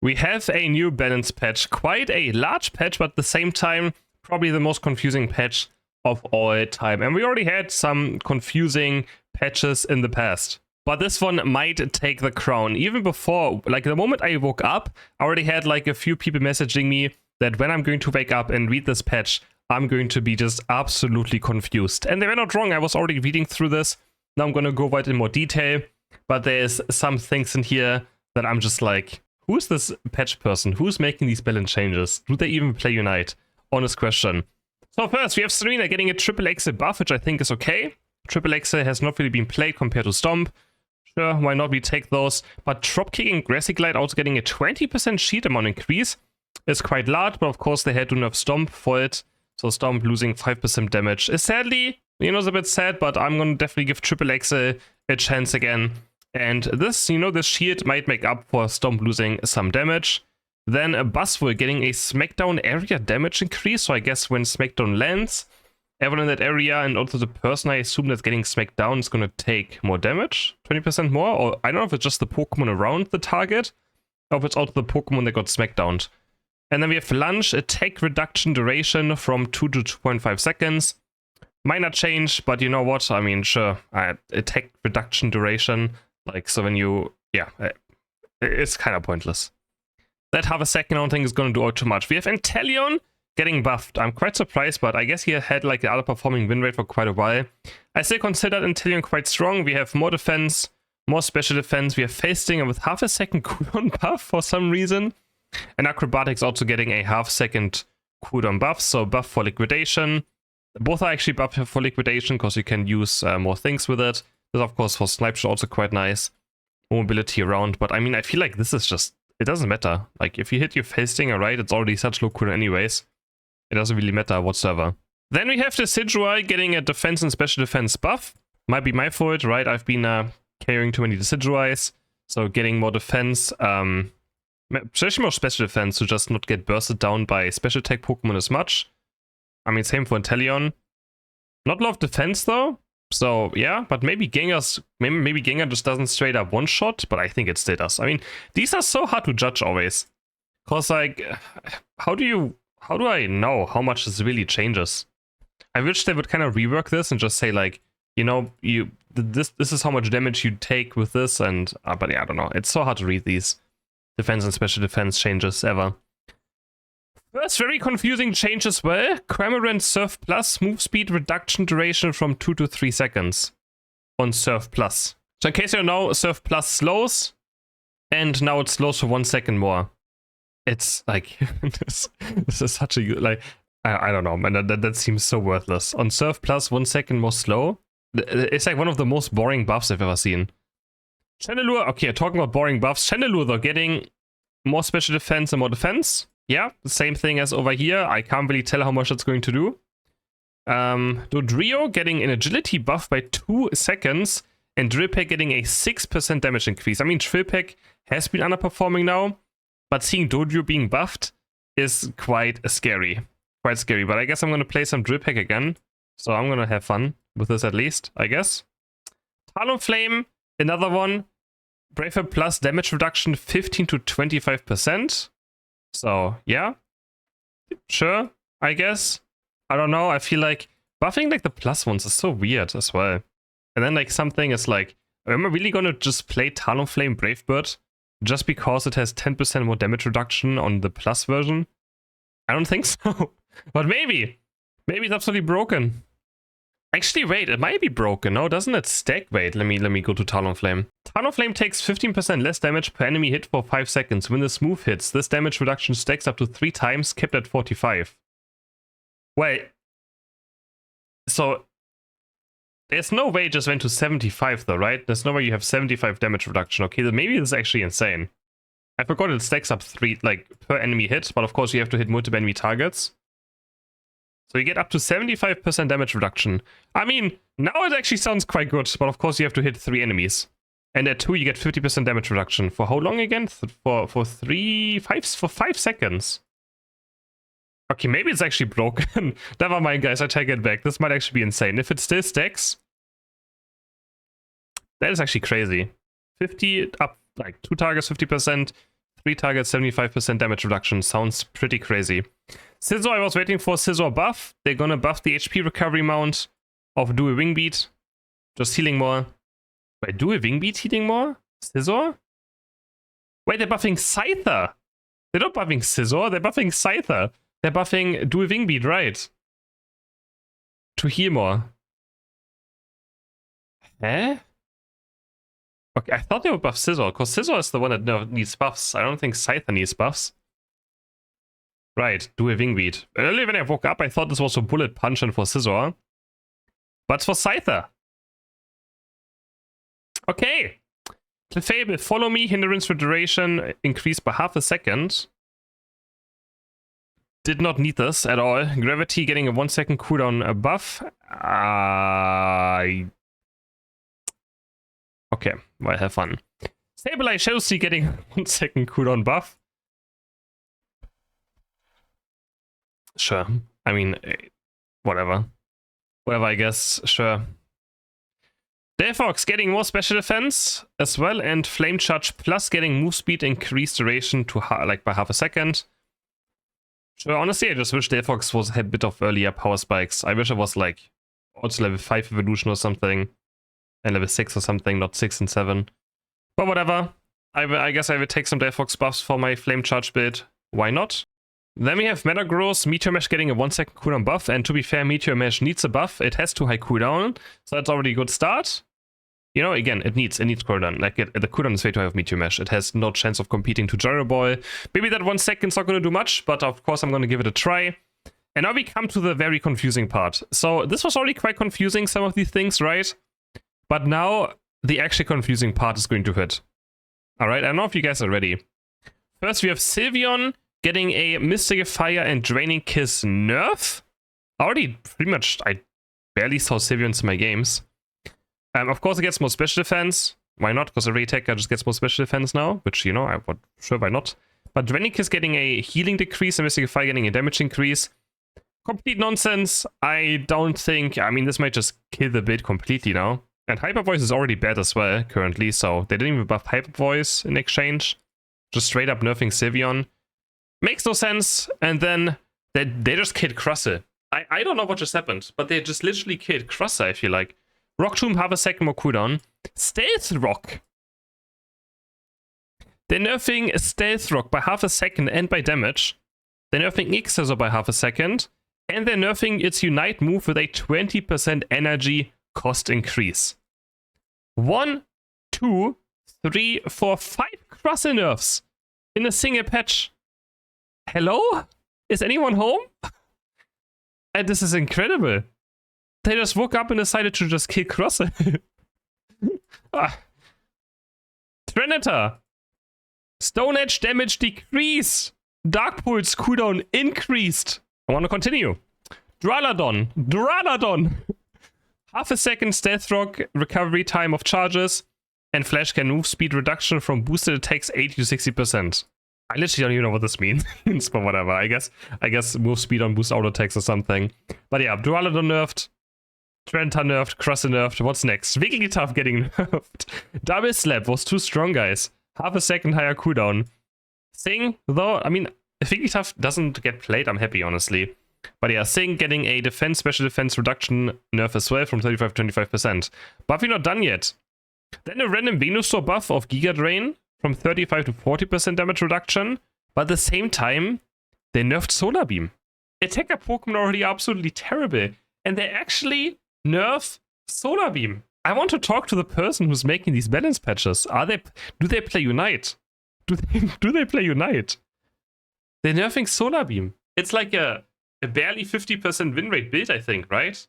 We have a new balance patch, quite a large patch, but at the same time, probably the most confusing patch of all time. And we already had some confusing patches in the past. But this one might take the crown. Even before, like the moment I woke up, I already had like a few people messaging me that when I'm going to wake up and read this patch, I'm going to be just absolutely confused. And they were not wrong, I was already reading through this. Now I'm gonna go over it in more detail. But there's some things in here that I'm just like, who's this patch person? Who's making these balance changes? Do they even play Unite? Honest question. So first, we have Serena getting a triple exit buff, which I think is okay. Triple exit has not really been played compared to Stomp. Sure, why not? We take those. But Dropkick and Grassy Glide also getting a 20% shield amount increase is quite large, but of course they had to nerf Stomp for it. So Stomp losing 5% damage is sadly, it's a bit sad, but I'm gonna definitely give Triple Exit a chance again. And this, this shield might make up for Stomp losing some damage. Then a Buzzwole getting a Smackdown area damage increase. So I guess when Smackdown lands, everyone in that area and also the person I assume that's getting smacked down is going to take more damage. 20% more? Or I don't know if it's just the Pokemon around the target, or if it's also the Pokemon that got smackdowned. And then we have Lunge, attack reduction duration from 2 to 2.5 seconds. Minor change, but you know what? I mean, sure, attack reduction duration. Like, so when you, it's kind of pointless. That half a second, I don't think is going to do all too much. We have Inteleon getting buffed. I'm quite surprised, but I guess he had like the underperforming win rate for quite a while. I still consider Inteleon quite strong. We have more defense, more special defense. We have Face Stinger with half a second cooldown buff for some reason. And Acrobatics also getting a half second cooldown buff, so buff for liquidation. Both are actually buffed for liquidation because you can use more things with it. This, of course, for Snipe is also quite nice. More mobility around, but I mean, I feel like this is just, it doesn't matter. Like, if you hit your Face Stinger, right, it's already such low cooldown anyways. It doesn't really matter whatsoever. Then we have the Decidueye getting a defense and special defense buff. Might be my fault, right? I've been carrying too many Decidueyes, so getting more defense, especially more special defense to just not get bursted down by special attack Pokemon as much. I mean, same for Inteleon. Not a lot of defense though. So yeah, but maybe Gengar's, maybe Gengar just doesn't straight up one shot, but I think it still does. I mean, these are so hard to judge always. Cause like, how do I know how much this really changes? I wish they would kind of rework this and just say like, this is how much damage you take with this, and but yeah, I don't know. It's so hard to read these defense and special defense changes ever. First, very confusing change as well. Cramorant Surf Plus move speed reduction duration from 2 to 3 seconds on Surf Plus. So in case you don't know, Surf Plus slows, and now it slows for 1 second more. It's like, this is such a, like, I don't know, man, that seems so worthless. On Surf Plus, 1 second more slow. It's like one of the most boring buffs I've ever seen. Chandelure, okay, talking about boring buffs. Chandelure, though, getting more special defense and more defense. Yeah, the same thing as over here. I can't really tell how much it's going to do. Dodrio getting an agility buff by 2 seconds, and Drillpeck getting a 6% damage increase. I mean, Drillpeck has been underperforming now, but seeing Dodrio being buffed is quite scary. Quite scary, but I guess I'm going to play some Drillpeck again. So I'm going to have fun with this at least, I guess. Talonflame, another one. Braveheart plus damage reduction 15 to 25%. So, yeah. Sure, I guess. I don't know, I feel like buffing like the plus ones is so weird as well. And then like something is like, am I really gonna just play Talonflame Bravebird just because it has 10% more damage reduction on the plus version? I don't think so. But maybe. Maybe it's absolutely broken. Actually, wait, it might be broken. No, doesn't it stack? Wait, let me go to Talonflame. Talonflame takes 15% less damage per enemy hit for 5 seconds. When this move hits, this damage reduction stacks up to 3 times, kept at 45. Wait. So, there's no way it just went to 75 though, right? There's no way you have 75 damage reduction. Okay, then maybe this is actually insane. I forgot it stacks up 3, like, per enemy hit, but of course you have to hit multiple enemy targets. So you get up to 75% damage reduction. I mean, now it actually sounds quite good, but of course you have to hit 3 enemies. And at 2 you get 50% damage reduction. For how long again? For 5 seconds. Okay, maybe it's actually broken. Never mind, guys, I take it back. This might actually be insane. If it still stacks, that is actually crazy. 50 up, like 2 targets, 50%, 3 targets, 75% damage reduction. Sounds pretty crazy. Scizor, I was waiting for Scizor buff. They're gonna buff the HP recovery mount of Do a Wing Beat. Just healing more. Wait, Do a Wing Beat healing more? Scizor? Wait, they're buffing Scyther. They're not buffing Scizor, they're buffing Scyther. They're buffing Do a Wing Beat, right? To heal more. Eh? Okay, I thought they would buff Scizor, because Scizor is the one that needs buffs. I don't think Scyther needs buffs. Right, Do a Wing Beat. Earlier when I woke up, I thought this was for Bullet Punch and for Scizor. But it's for Scyther. Okay. Clefable, follow me. Hindrance for duration increased by half a second. Did not need this at all. Gravity getting a 1 second cooldown buff. Okay, well, have fun. Stabilize Chelsea getting 1 second cooldown buff. Sure. I mean, whatever. Whatever, I guess. Sure. Delphox getting more special defense as well, and Flame Charge plus getting move speed increased duration to like by half a second. Sure, honestly, I just wish Delphox was a bit of earlier power spikes. I wish it was like also level 5 evolution or something, and level 6 or something, not 6 and 7. But whatever. I guess I will take some Delphox buffs for my Flame Charge build. Why not? Then we have Metagross, Meteor Mesh getting a 1 second cooldown buff, and to be fair, Meteor Mesh needs a buff. It has too high cooldown, so that's already a good start. You know, again, it needs cooldown. Like, the cooldown is way too high of Meteor Mesh. It has no chance of competing to Gyro Ball. Maybe that 1 second's not going to do much, but of course I'm going to give it a try. And now we come to the very confusing part. So this was already quite confusing, some of these things, right? But now the actually confusing part is going to hit. Alright, I don't know if you guys are ready. First we have Sylveon getting a Mystic Fire and Draining Kiss nerf. Already pretty much, I barely saw Sylveons in my games. Of course it gets more special defense. Why not? Because every attacker just gets more special defense now, which, you know, I would, sure, why not? But Draining Kiss getting a healing decrease and Mystic Fire getting a damage increase. Complete nonsense. I don't think, I mean, this might just kill the build completely now. And Hyper Voice is already bad as well, currently, so they didn't even buff Hyper Voice in exchange. Just straight up nerfing Sylveon. Makes no sense, and then they just killed Crustle. I don't know what just happened, but they just literally killed Crustle, I feel like. Rock Tomb, half a second more cooldown. Stealth Rock. They're nerfing Stealth Rock by half a second and by damage. They're nerfing Xyzor by half a second. And they're nerfing its Unite move with a 20% energy cost increase. 1, 2, 3, 4, 5 Crustle nerfs in a single patch. Hello? Is anyone home? And this is incredible. They just woke up and decided to just kill Crustle. Trenator. Stone Edge damage decrease. Dark Pulse cooldown increased. I want to continue. Duraludon. Half a second Stealth Rock recovery time of charges. And Flash can move speed reduction from boosted attacks 80 to 60%. I literally don't even know what this means, but whatever. I guess move speed on boost auto attacks or something. But yeah, Duraludon nerfed. Trenator nerfed, Crustle nerfed. What's next? Wigglytuff getting nerfed. Double Slap was too strong, guys. Half a second higher cooldown. Sing, though, I mean, if Wigglytuff doesn't get played, I'm happy, honestly. But yeah, Sing getting a special defense reduction nerf as well from 35 to 25%. But we're not done yet. Then a random Venusaur buff of Giga Drain from 35 to 40% damage reduction. But at the same time, they nerfed Solar Beam. Attacker Pokemon are already absolutely terrible. And they actually nerf Solar Beam. I want to talk to the person who's making these balance patches. Do they play Unite? Do they play Unite? They're nerfing Solar Beam. It's like a barely 50% win rate build, I think, right?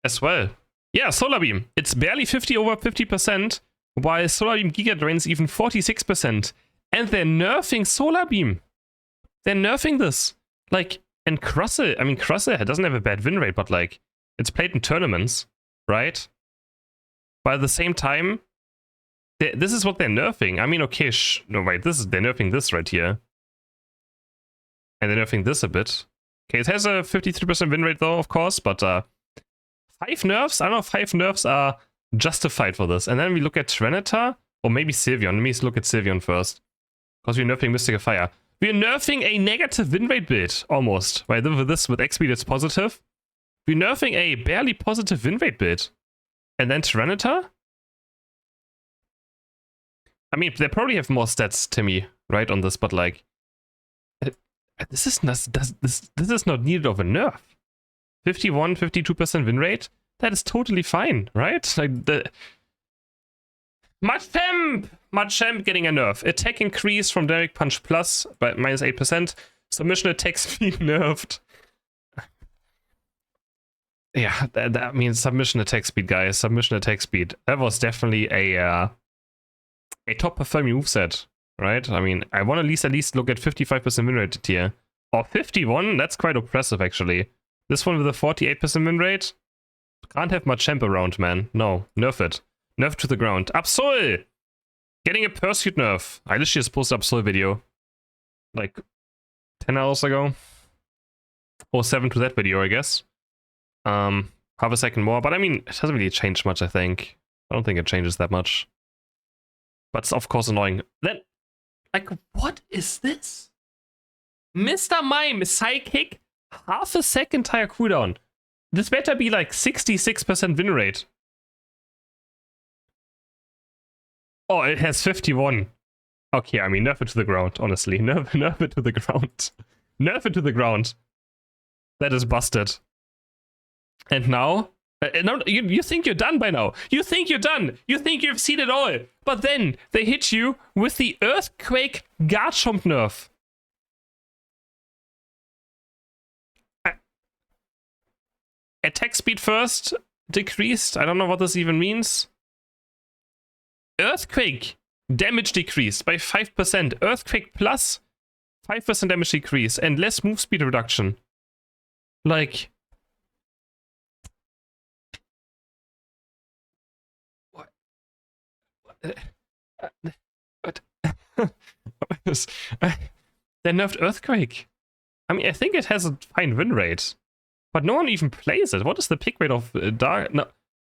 As well. Yeah, Solar Beam. It's barely 50 over 50%, while Solar Beam Giga Drain's even 46%. And they're nerfing Solar Beam. They're nerfing this. Like, and Crustle, I mean, Crustle doesn't have a bad win rate, but like, it's played in tournaments, right? But at the same time, this is what they're nerfing. I mean, okay, no, wait, they're nerfing this right here. And they're nerfing this a bit. Okay, it has a 53% win rate though, of course, but 5 nerfs? I don't know if 5 nerfs are justified for this. And then we look at Trenator, or maybe Sylveon. Let me look at Sylveon first. Because we're nerfing Mystic of Fire. We're nerfing a negative win rate build, almost. Right, with this, with X-Speed, it's positive. We're nerfing a barely positive win rate build. And then Tyranitar? I mean, they probably have more stats, Timmy, right, on this, but like... This is not needed of a nerf. 51, 52% win rate? That is totally fine, right? Like, the... Machamp getting a nerf. Attack increase from Direct Punch Plus by minus 8%. Submission attack speed nerfed. Yeah, that means submission attack speed, guys. Submission attack speed. That was definitely a top performing moveset, right? I mean, I want to at least look at 55% win rate tier. Or 51? That's quite oppressive, actually. This one with a 48% win rate? Can't have Machamp around, man. No, nerf it. Nerf to the ground. Absol! Getting a Pursuit nerf. I literally just posted Absol video. Like, 10 hours ago. Or 7 to that video, I guess. Half a second more. But I mean, it doesn't really change much, I think. I don't think it changes that much. But it's of course annoying. Then, like, what is this? Mr. Mime, Psychic, half a second higher cooldown. This better be like 66% win rate. Oh, it has 51. Okay, I mean, nerf it to the ground, honestly. Nerf it to the ground. Nerf it to the ground. That is busted. And now? No, you think you're done by now. You think you're done. You think you've seen it all. But then they hit you with the Earthquake Garchomp nerf. Attack speed first decreased. I don't know what this even means. Earthquake damage decreased by 5%. Earthquake plus 5% damage decrease and less move speed reduction. Like... What? What? They nerfed Earthquake. I mean, I think it has a fine win rate. But no one even plays it. What is the pick rate of Dark? No.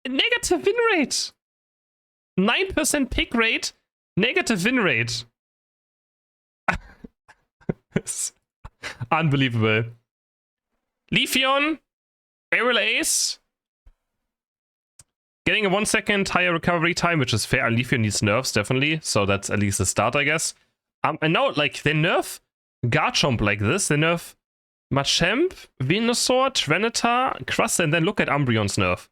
Negative win rate! 9% pick rate, negative win rate. Unbelievable. Leafeon, Aerial Ace. Getting a 1 second higher recovery time, which is fair. Leafeon needs nerfs, definitely. So that's at least a start, I guess. And now, like, they nerf Garchomp like this. They nerf Machamp, Venusaur, Tyranitar, Crust, and then look at Umbreon's nerf.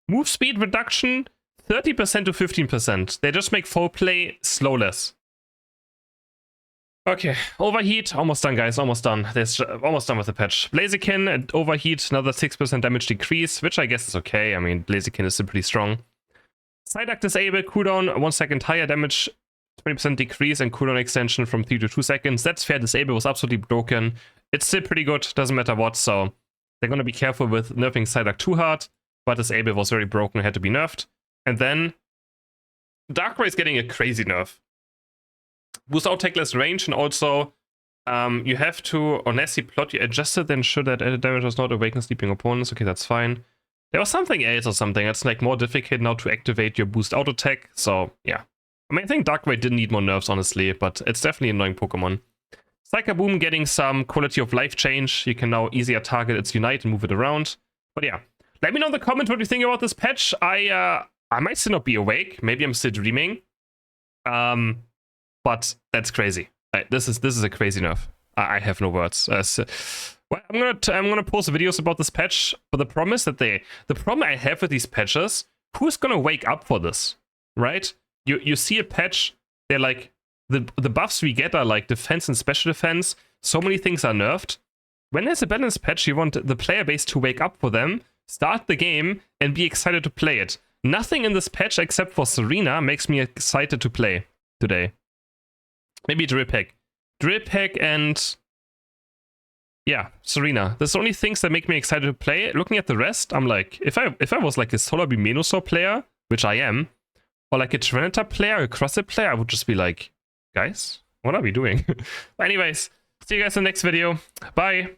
Move speed reduction, 30% to 15%. They just make full play slowless. Okay, Overheat, almost done, guys, almost done. There's almost done with the patch. Blaziken and Overheat, another 6% damage decrease, which I guess is okay. I mean, Blaziken is still pretty strong. Psyduck disabled, cooldown 1 second higher damage, 20% decrease, and cooldown extension from 3 to 2 seconds. That's fair. Disable was absolutely broken. It's still pretty good, doesn't matter what, so they're gonna be careful with nerfing Psyduck too hard, but Disable was very broken, had to be nerfed. And then Darkrai is getting a crazy nerf. Boost out take less range, and also you have to, unless he plot you adjusted, then should that added damage does not awaken sleeping opponents. Okay, that's fine. There was something else or something. It's like more difficult now to activate your boost auto attack. So yeah. I mean, I think Darkrai didn't need more nerfs, honestly, but it's definitely an annoying Pokemon. Psycho Boom getting some quality of life change. You can now easier target its Unite and move it around. But yeah, let me know in the comments what you think about this patch. I might still not be awake. Maybe I'm still dreaming. But that's crazy. This is a crazy nerf. I have no words. Well, I'm gonna post videos about this patch. But the problem I have with these patches, who's gonna wake up for this, right? You see a patch, they're like, the buffs we get are like defense and special defense. So many things are nerfed. When there's a balanced patch, you want the player base to wake up for them, start the game, and be excited to play it. Nothing in this patch except for Serena makes me excited to play today. Maybe Drill Peck. Drill Peck and... yeah, Serena. That's the only things that make me excited to play. Looking at the rest, I'm like, if I was like a Solar Beam Venusaur player, which I am, or like a Tyranitar player, a Crusted player, I would just be like, guys, what are we doing? Anyways, see you guys in the next video. Bye.